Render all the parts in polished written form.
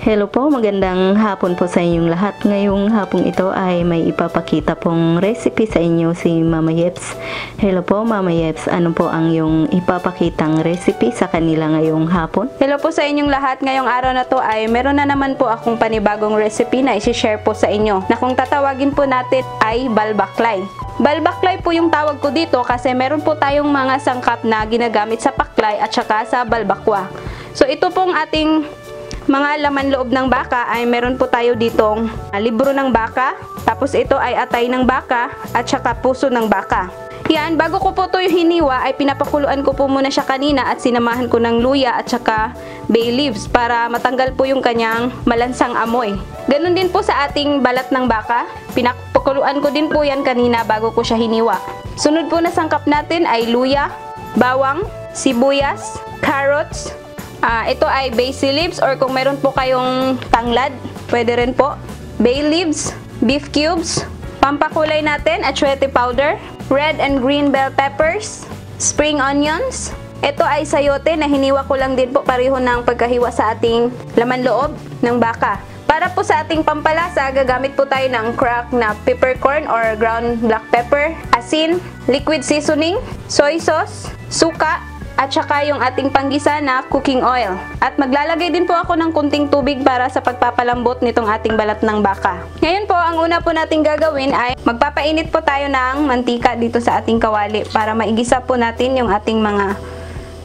Hello po, magandang hapon po sa inyong lahat. Ngayong hapong ito ay may ipapakita pong recipe sa inyo si Mama Yeps. Hello po Mama Yeps, ano po ang yung ipapakitang recipe sa kanila ngayong hapon? Hello po sa inyong lahat. Ngayong araw na to ay meron na naman po akong panibagong recipe na isi-share po sa inyo na kung tatawagin po natin ay balbaklay. Balbaklay po yung tawag ko dito kasi meron po tayong mga sangkap na ginagamit sa paklay at saka sa balbakwa. So ito pong ating mga laman loob ng baka ay meron po tayo ditong libro ng baka, tapos ito ay atay ng baka at saka puso ng baka. Yan, bago ko po ito hiniwa ay pinapakuluan ko po muna siya kanina at sinamahan ko ng luya at saka bay leaves para matanggal po yung kanyang malansang amoy. Ganon din po sa ating balat ng baka, pinapakuluan ko din po yan kanina bago ko siya hiniwa. Sunod po na sangkap natin ay luya, bawang, sibuyas, carrots. Ito ay basil leaves or kung meron po kayong tanglad, pwede rin po. Bay leaves, beef cubes, pampakulay natin, atsuete powder, red and green bell peppers, spring onions. Ito ay sayote na hiniwa ko lang din po pareho ng pagkahiwa sa ating laman loob ng baka. Para po sa ating pampalasa, gagamit po tayo ng crack na peppercorn or ground black pepper, asin, liquid seasoning, soy sauce, suka, at saka yung ating panggisa na cooking oil. At maglalagay din po ako ng kunting tubig para sa pagpapalambot nitong ating balat ng baka. Ngayon po, ang una po nating gagawin ay magpapainit po tayo ng mantika dito sa ating kawali para maigisa po natin yung ating mga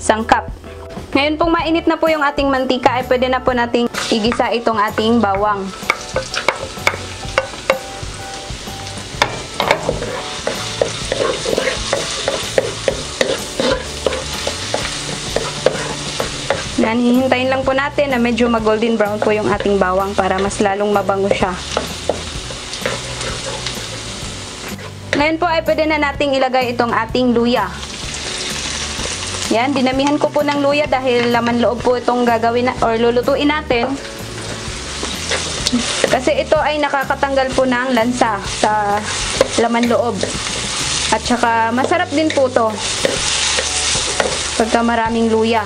sangkap. Ngayon pong mainit na po yung ating mantika ay pwede na po nating igisa itong ating bawang. Yan, hihintayin lang po natin na medyo mag-golden brown po yung ating bawang para mas lalong mabango siya. Ngayon po ay pwede na nating ilagay itong ating luya. Yan, dinamihan ko po ng luya dahil laman loob po itong gagawin na, or lulutuin natin. Kasi ito ay nakakatanggal po ng lansa sa laman loob. At saka masarap din po to pagka maraming luya.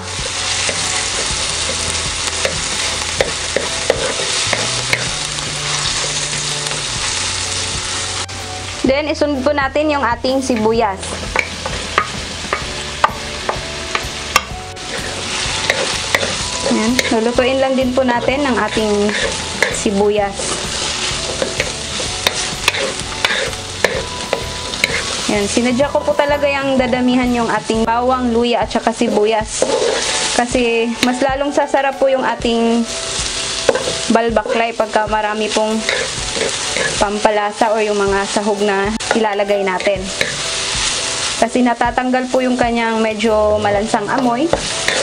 Then, isunod po natin yung ating sibuyas. Ayan, lulutuin lang din po natin ang ating sibuyas. Ayan, sinadya ko po talaga yung dadamihan yung ating bawang, luya at saka sibuyas. Kasi, mas lalong sasarap po yung ating balbaklay pagka marami pong pampalasa o yung mga sahog na ilalagay natin. Kasi natatanggal po yung kanyang medyo malansang amoy.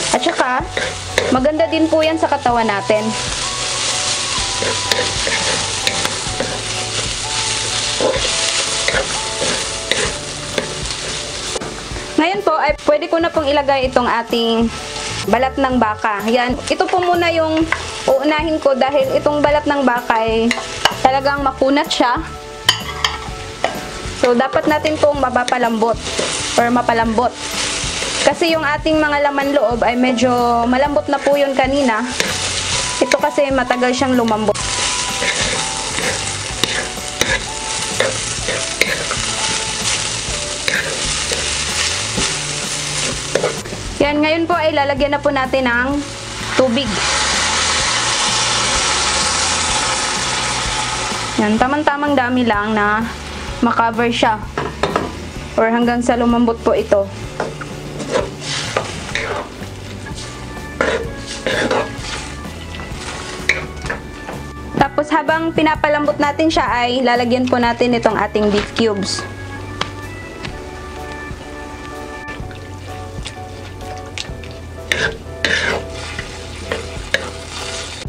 At saka, maganda din po yan sa katawan natin. Ngayon po, ay pwede ko na pong ilagay itong ating balat ng baka. Yan, ito po muna yung uunahin ko dahil itong balat ng baka ay talagang makunat siya. So, dapat natin pong mapapalambot or mapalambot. Kasi yung ating mga laman loob ay medyo malambot na po yun kanina. Ito kasi matagal siyang lumambot. Yan, ngayon po ay lalagyan na po natin ng tubig. Yan, tamang-tamang dami lang na makover siya. Or hanggang sa lumambot po ito. Tapos habang pinapalambot natin siya ay lalagyan po natin itong ating beef cubes.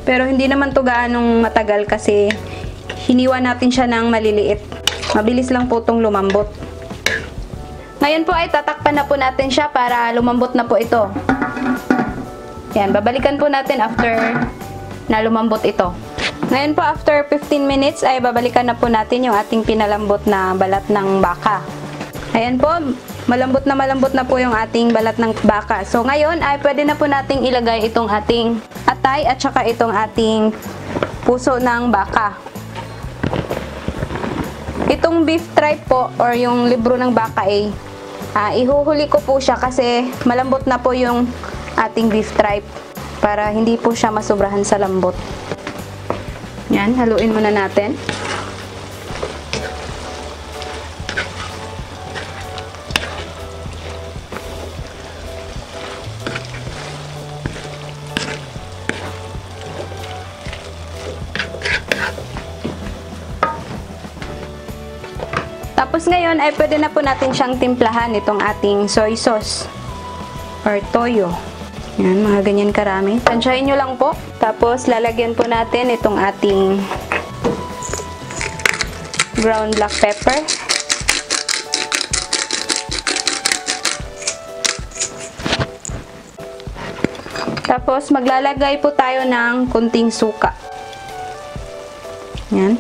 Pero hindi naman to gaanong matagal kasi hiniwa natin siya ng maliliit. Mabilis lang po itong lumambot. Ngayon po ay tatakpan na po natin siya para lumambot na po ito. Yan, babalikan po natin after na lumambot ito. Ngayon po after 15 minutes ay babalikan na po natin yung ating pinalambot na balat ng baka. Ayan po, malambot na po yung ating balat ng baka. So ngayon ay pwede na po nating ilagay itong ating atay at saka itong ating puso ng baka. Itong beef tripe po or yung libro ng baka ay ihuhuli ko po siya kasi malambot na po yung ating beef tripe para hindi po siya masobrahan sa lambot. Yan, haluin muna natin. Tapos ngayon ay pwede na po natin siyang timplahan itong ating soy sauce or toyo. Yan, mga ganyan karami. Tansyahin nyo lang po. Tapos lalagyan po natin itong ating ground black pepper. Tapos maglalagay po tayo ng kunting suka. Yan.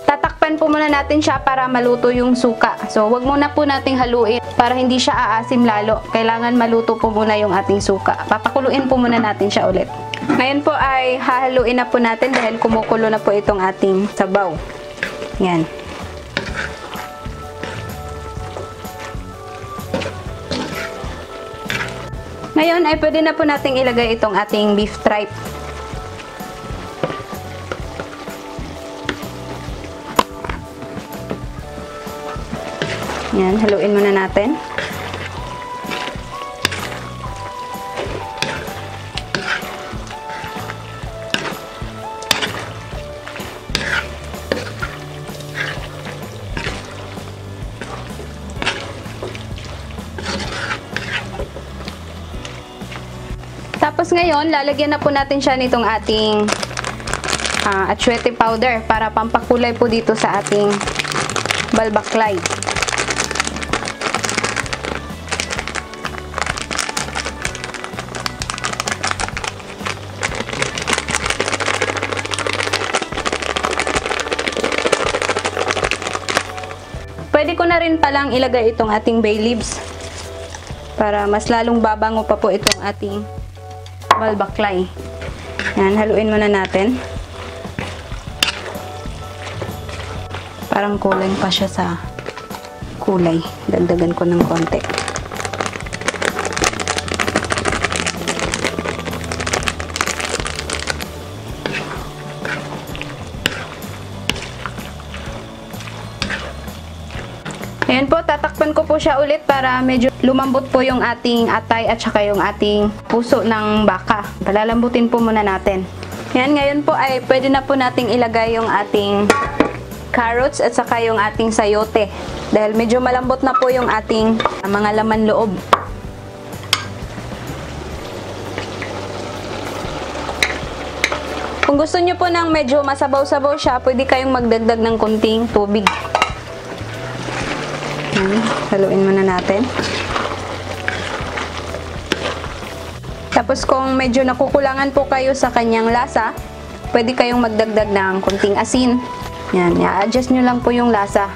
Tatakpan po muna natin siya para maluto yung suka. So, wag muna po nating haluin para hindi siya aasim lalo. Kailangan maluto po muna yung ating suka. Papakuluin po muna natin siya ulit. Ngayon po ay hahaluin na po natin dahil kumukulo na po itong ating sabaw. Yan. Ngayon ay pwede na po nating ilagay itong ating beef tripe. Yan, haluin muna natin. Tapos ngayon, lalagyan na po natin siya nitong ating atsuete powder para pampakulay po dito sa ating balbaklay. Pwede ko na rin palang ilagay itong ating bay leaves para mas lalong babango pa po itong ating balbaklay. Yan, haluin muna natin. Parang kulang pa siya sa kulay. Dagdagan ko ng konti. Ayan po, tatakpan ko po siya ulit para medyo lumambot po yung ating atay at saka yung ating puso ng baka. Palalambutin po muna natin. Ayan, ngayon po ay pwede na po nating ilagay yung ating carrots at saka yung ating sayote. Dahil medyo malambot na po yung ating mga laman loob. Kung gusto nyo po ng medyo masabaw-sabaw siya, pwede kayong magdagdag ng konting tubig. Haluin muna natin. Tapos kung medyo nakukulangan po kayo sa kanyang lasa, pwede kayong magdagdag ng konting asin. Yan, i-adjust nyo lang po yung lasa.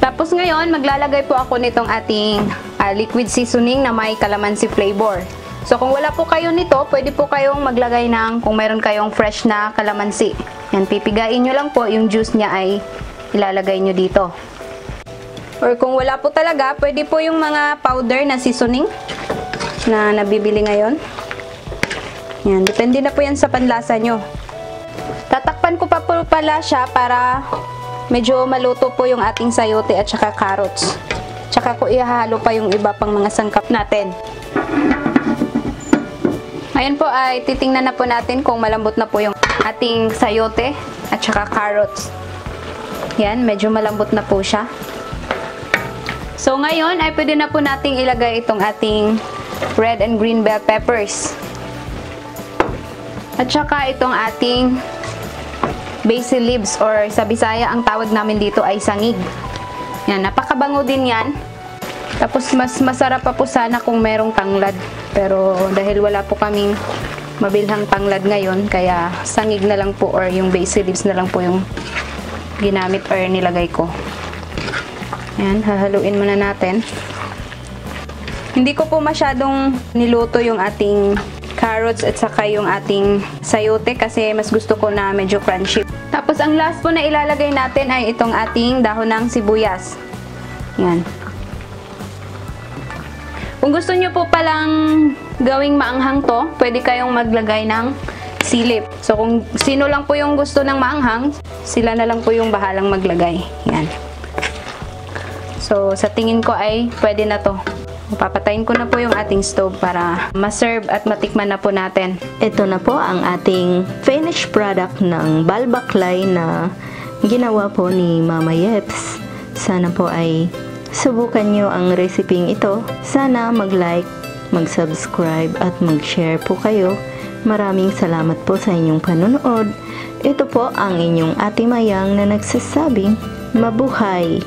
Tapos ngayon, maglalagay po ako nitong ating liquid seasoning na may calamansi flavor. So kung wala po kayo nito, pwede po kayong maglagay ng, kung meron kayong fresh na calamansi. Yan, pipigain nyo lang po, yung juice niya ay ilalagay nyo dito. Or kung wala po talaga, pwede po yung mga powder na seasoning na nabibili ngayon. Yan, depende na po yan sa panlasa nyo. Tatakpan ko pa po pala siya para medyo maluto po yung ating sayote at saka carrots. Tsaka ko ihahalo pa yung iba pang mga sangkap natin. Ngayon po ay titingnan na po natin kung malambot na po yung ating sayote at saka carrots. Yan, medyo malambot na po siya. So ngayon ay pwede na po nating ilagay itong ating red and green bell peppers. At saka itong ating basil leaves or sa Bisaya ang tawag namin dito ay sangig. Yan, napakabango din yan. Tapos mas masarap pa po sana kung merong tanglad. Pero dahil wala po kaming mabilhang tanglad ngayon, kaya sangig na lang po or yung basil leaves na lang po yung ginamit or nilagay ko. Ayan, hahaluin muna natin. Hindi ko po masyadong niluto yung ating carrots at saka yung ating sayote kasi mas gusto ko na medyo crunchy. Tapos ang last po na ilalagay natin ay itong ating dahon ng sibuyas. Yan. Kung gusto nyo po palang gawing maanghang to, pwede kayong maglagay ng silip. So kung sino lang po yung gusto ng maanghang, sila na lang po yung bahalang maglagay. Yan. So sa tingin ko ay pwede na to. Papatayin ko na po yung ating stove para ma-serve at matikman na po natin. Ito na po ang ating finished product ng balbaklay na ginawa po ni Mama Yeps. Sana po ay subukan nyo ang reseping ito. Sana mag-like, mag-subscribe at mag-share po kayo. Maraming salamat po sa inyong panonood. Ito po ang inyong Ate Mayang na nagsasabing mabuhay!